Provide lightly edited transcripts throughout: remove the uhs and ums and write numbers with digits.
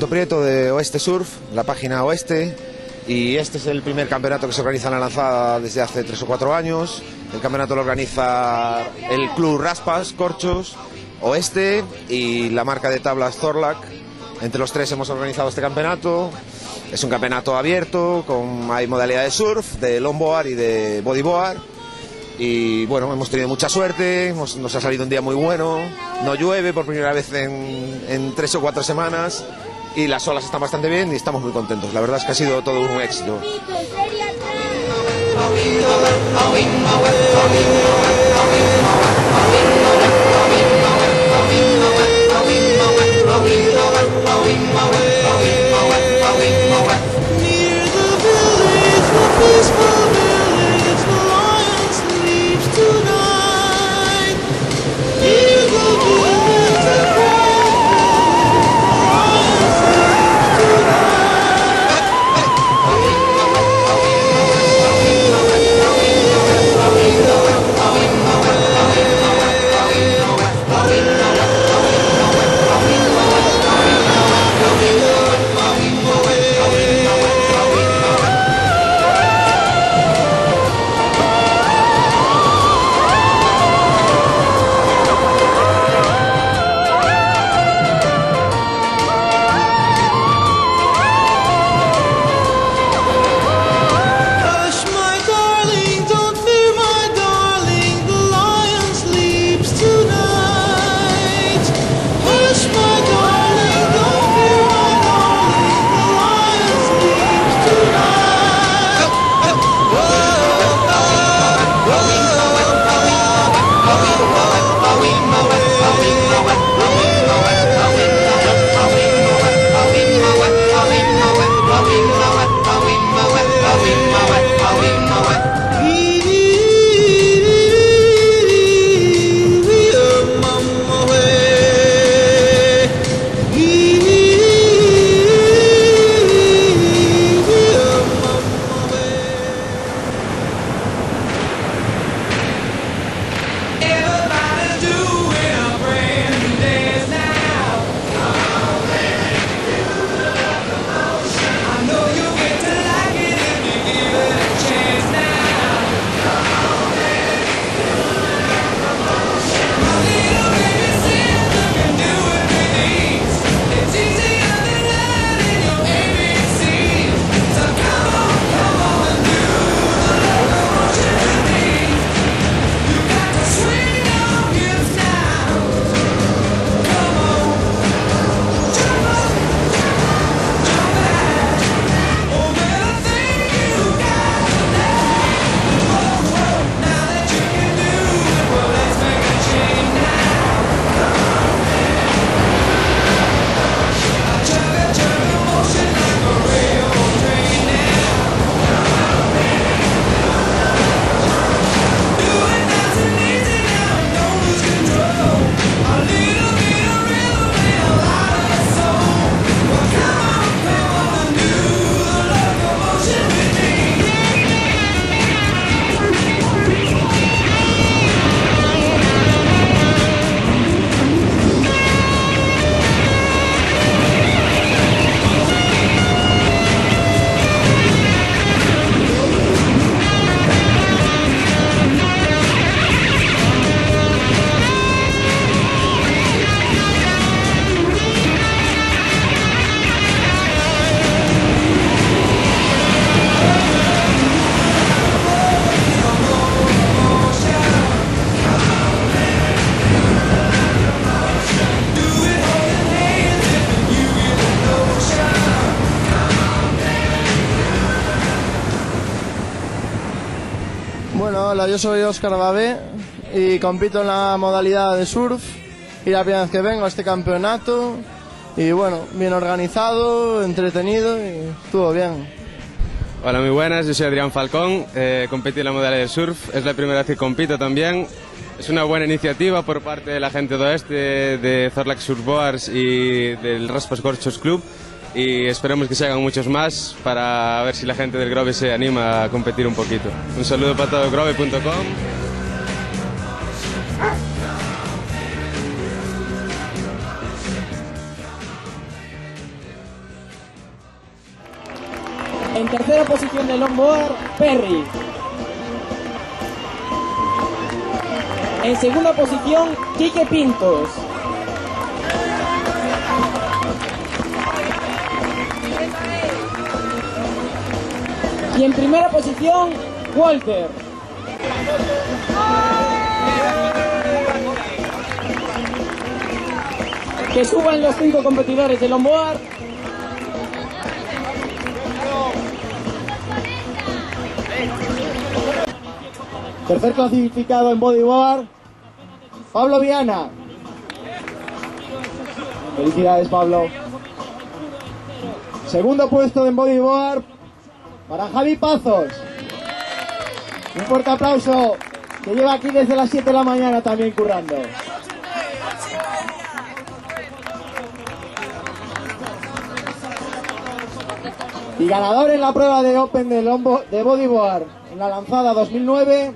Alberto Prieto de Oeste Surf, la página Oeste, y este es el primer campeonato que se organiza en La Lanzada desde hace 3 o 4 años. El campeonato lo organiza el Club Raspas Corchos, Oeste y la marca de tablas Zorlac. Entre los tres hemos organizado este campeonato. Es un campeonato abierto, hay modalidades de surf, de longboard y de bodyboard. Y bueno, hemos tenido mucha suerte, nos ha salido un día muy bueno, no llueve por primera vez en 3 o 4 semanas y las olas están bastante bien y estamos muy contentos. La verdad es que ha sido todo un éxito. Bueno, hola, yo soy Óscar Babé y compito en la modalidad de surf y la primera vez que vengo a este campeonato y bueno, bien organizado, entretenido y estuvo bien. Hola, muy buenas, yo soy Adrián Falcón, competí en la modalidad de surf, es la primera vez que compito también. Es una buena iniciativa por parte de la gente de Oeste, de Zorlac Surfboards y del Raspas Corchos Club, y esperemos que se hagan muchos más para ver si la gente del Grove se anima a competir un poquito. Un saludo para todo grove.com. En tercera posición de longboard, Perry. En segunda posición, Quique Pintos. Y en primera posición, Walter. Que suban los 5 competidores de longboard. Tercer clasificado en bodyboard, Pablo Viana. Felicidades, Pablo. Segundo puesto en bodyboard para Javi Pazos. Un fuerte aplauso, que lleva aquí desde las 7 de la mañana también currando. Y ganador en la prueba de Open de bodyboard en la lanzada 2009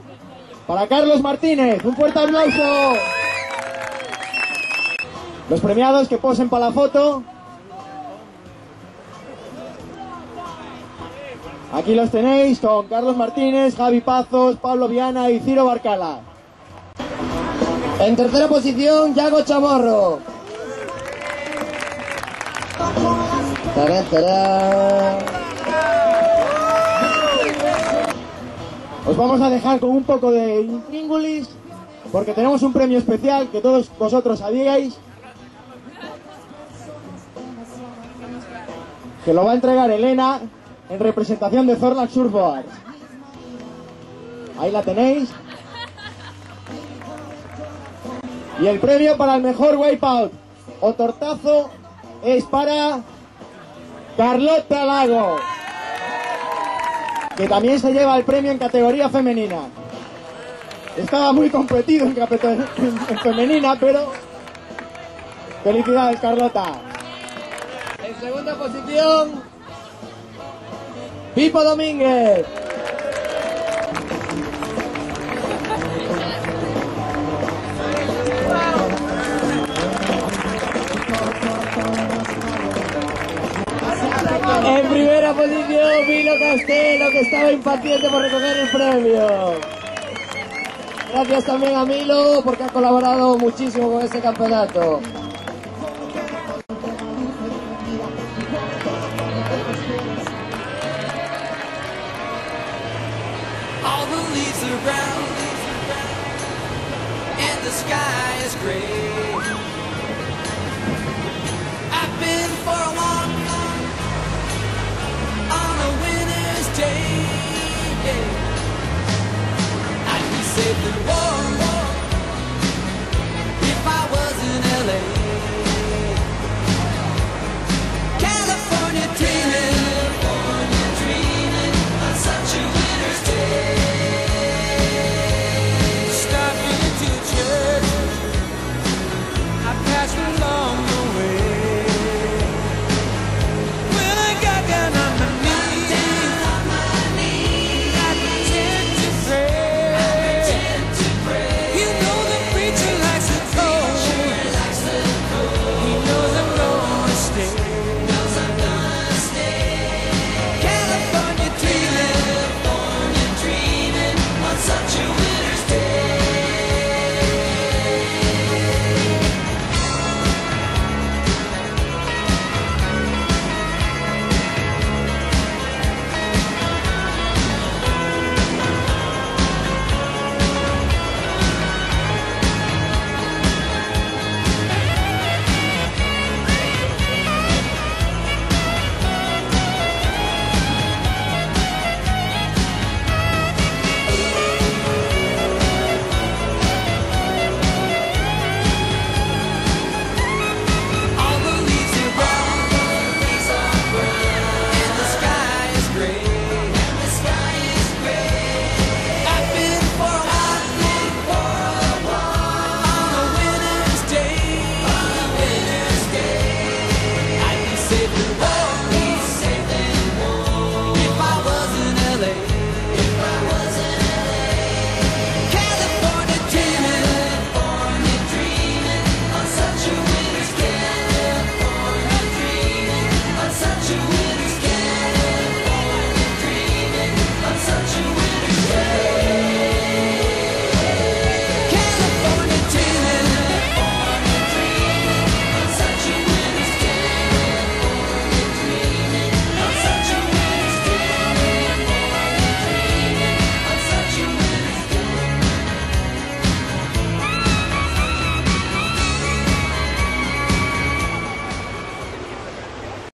para Carlos Martínez. Un fuerte aplauso. Los premiados que posen para la foto. Aquí los tenéis con Carlos Martínez, Javi Pazos, Pablo Viana y Ciro Barcala. En tercera posición, Yago Chamorro. ¡Tarán, tarán! Os vamos a dejar con un poco de intríngulis, porque tenemos un premio especial que todos vosotros sabíais, que lo va a entregar Elena en representación de Zorlac Surfboards. Ahí la tenéis. Y el premio para el mejor wipeout o tortazo es para Carlota Lago, que también se lleva el premio en categoría femenina. Estaba muy competido en femenina, pero felicidades, Carlota. En segunda posición, Pipo Domínguez. En primera posición, Milo Castelo, que estaba impaciente por recoger el premio. Gracias también a Milo, porque ha colaborado muchísimo con este campeonato. All the leaves are brown and the sky is gray.